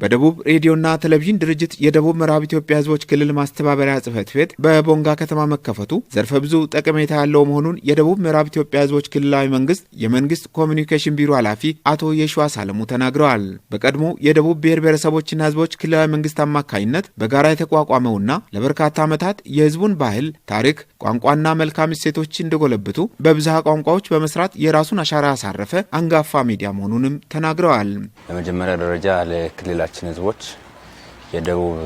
በደቡብ ሬዲዮና ቴሌቪዥን ድርጅት የደቡብ ምዕራብ ኢትዮጵያ ሕዝቦች ክልል ማስተባበሪያ ጽሕፈት ቤት በቦንጋ ከተማ መከፈቱ ዘርፈ ብዙ ጠቀሜታ ያለው መሆኑን የደቡብ ምዕራብ ኢትዮጵያ ሕዝቦች ክልላዊ መንግስት የመንግስት ኮሚኒኬሽን ቢሮ ኃላፊ አቶ የሺዋስ አለሙ ተናግረዋል። በቀድሞ የደቡብ ብሔር ብሔረሰቦችና ሕዝቦች ክልላዊ መንግስት አማካኝነት በጋራ የተቋቋመውና ለበርካታ ዓመታት የሕዝቡን ባህል፣ ታሪክ፣ ቋንቋና መልካም እሴቶች እንደጎለብቱ በብዝሃ ቋንቋዎች በመስራት የራሱን አሻራ ያሳረፈ አንጋፋ ሚዲያ መሆኑንም ተናግረዋል። በመጀመሪያ ደረጃ ለክልላችን ሕዝቦች የደቡብ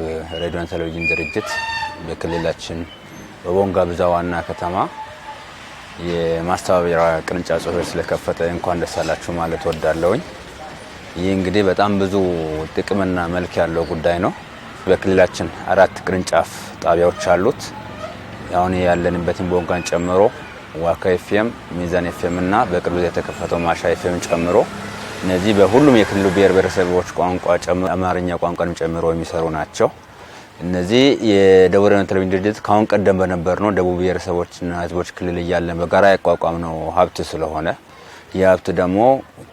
ሬዲዮና ቴሌቪዥን ድርጅት በክልላችን በቦንጋ ብዛ ዋና ከተማ የማስተባበሪያ ቅርንጫፍ ጽሕፈት ቤት ስለከፈተ እንኳን ደስ አላችሁ ማለት ወዳለሁኝ። ይህ እንግዲህ በጣም ብዙ ጥቅምና መልክ ያለው ጉዳይ ነው። በክልላችን 4 ቅርንጫፍ ጣቢያዎች አሉት። አሁን ያለንበትን ቦንጋን ጨምሮ ዋካ ኤፍኤም፣ ሚዛን ኤፍኤም እና በቅርቡ የተከፈተው ማሻ ኤፍኤም ጨምሮ እነዚህ በሁሉም የክልሉ ብሔር ብሔረሰቦች ቋንቋ ጨምሮ አማርኛ ቋንቋን ጨምሮ የሚሰሩ ናቸው። እነዚህ የደቡብ ሬዲዮና ቴሌቪዥን ድርጅት ካሁን ቀደም በነበርነው ደቡብ ብሔረሰቦችና ሕዝቦች ክልል እያለን በጋራ ያቋቋምነው ሀብት ስለሆነ የሀብት ደግሞ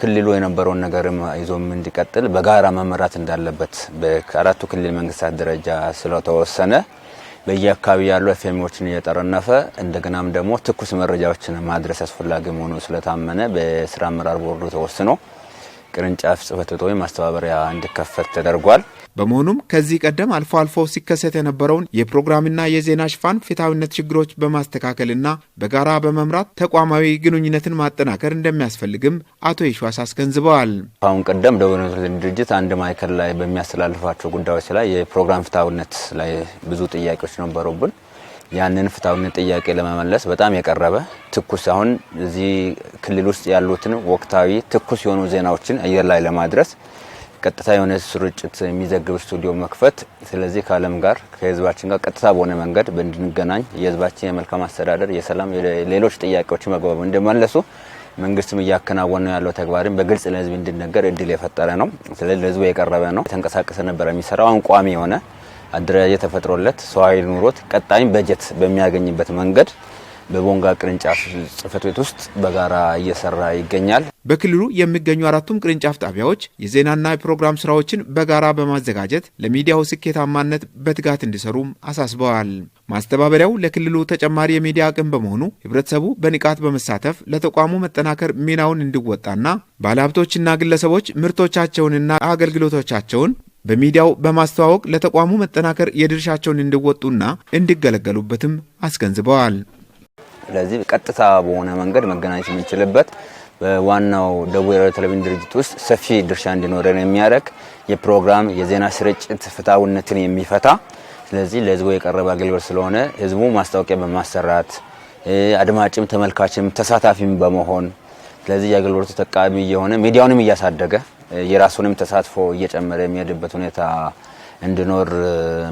ክልሉ የነበረውን ነገር ይዞም እንዲቀጥል በጋራ መመራት እንዳለበት በአራቱ ክልል መንግስታት ደረጃ ስለተወሰነ በየአካባቢ ያሉ ኤፍኤሞችን እየጠረነፈ እንደገናም ደግሞ ትኩስ መረጃዎችን ማድረስ አስፈላጊ መሆኑ ስለታመነ በስራ አመራር ቦርዱ ተወስኖ ቅርንጫፍ ጽሕፈት ቤት ወይም ማስተባበሪያ እንዲከፈት ተደርጓል። በመሆኑም ከዚህ ቀደም አልፎ አልፎ ሲከሰት የነበረውን የፕሮግራምና የዜና ሽፋን ፍትሐዊነት ችግሮች በማስተካከልና በጋራ በመምራት ተቋማዊ ግንኙነትን ማጠናከር እንደሚያስፈልግም አቶ የሺዋስ አስገንዝበዋል። አሁን ቀደም ደቡብ ሬዲዮና ቴሌቪዥን ድርጅት አንድ ማዕከል ላይ በሚያስተላልፋቸው ጉዳዮች ላይ የፕሮግራም ፍትሐዊነት ላይ ብዙ ጥያቄዎች ነበሩብን። ያንን ፍትሐዊነት ጥያቄ ለመመለስ በጣም የቀረበ ትኩስ አሁን እዚህ ክልል ውስጥ ያሉትን ወቅታዊ ትኩስ የሆኑ ዜናዎችን አየር ላይ ለማድረስ ቀጥታ የሆነ ስርጭት የሚዘግብ ስቱዲዮ መክፈት፣ ስለዚህ ከዓለም ጋር ከህዝባችን ጋር ቀጥታ በሆነ መንገድ እንድንገናኝ የህዝባችን የመልካም አስተዳደር፣ የሰላም፣ ሌሎች ጥያቄዎች መግባባት እንደመለሱ መንግስትም እያከናወነ ያለው ተግባርን በግልጽ ለህዝብ እንዲነገር እድል የፈጠረ ነው። ስለዚህ ለህዝቡ የቀረበ ነው። ተንቀሳቀሰ ነበር የሚሰራው ቋሚ የሆነ አደረጃጀት ተፈጥሮለት ሰው ኃይል ኑሮት ቀጣይም በጀት በሚያገኝበት መንገድ በቦንጋ ቅርንጫፍ ጽሕፈት ቤት ውስጥ በጋራ እየሰራ ይገኛል። በክልሉ የሚገኙ 4ቱም ቅርንጫፍ ጣቢያዎች የዜናና የፕሮግራም ስራዎችን በጋራ በማዘጋጀት ለሚዲያው ስኬታማነት በትጋት እንዲሰሩም አሳስበዋል። ማስተባበሪያው ለክልሉ ተጨማሪ የሚዲያ አቅም በመሆኑ ህብረተሰቡ በንቃት በመሳተፍ ለተቋሙ መጠናከር ሚናውን እንዲወጣና ባለሀብቶችና ግለሰቦች ምርቶቻቸውንና አገልግሎቶቻቸውን በሚዲያው በማስተዋወቅ ለተቋሙ መጠናከር የድርሻቸውን እንዲወጡና እንዲገለገሉበትም አስገንዝበዋል። ስለዚህ ቀጥታ በሆነ መንገድ መገናኘት የምንችልበት በዋናው ደቡብ ሬዲዮና ቴሌቪዥን ድርጅት ውስጥ ሰፊ ድርሻ እንዲኖረን የሚያደርግ የፕሮግራም የዜና ስርጭት ፍትሐዊነትን የሚፈታ ስለዚህ ለህዝቡ የቀረበ አገልግሎት ስለሆነ ህዝቡ ማስታወቂያ በማሰራት አድማጭም ተመልካችም ተሳታፊም በመሆን ስለዚህ የአገልግሎቱ ተጠቃሚ የሆነ ሚዲያውንም እያሳደገ የራሱንም ተሳትፎ እየጨመረ የሚሄድበት ሁኔታ እንዲኖር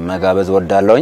መጋበዝ ወዳለሁኝ።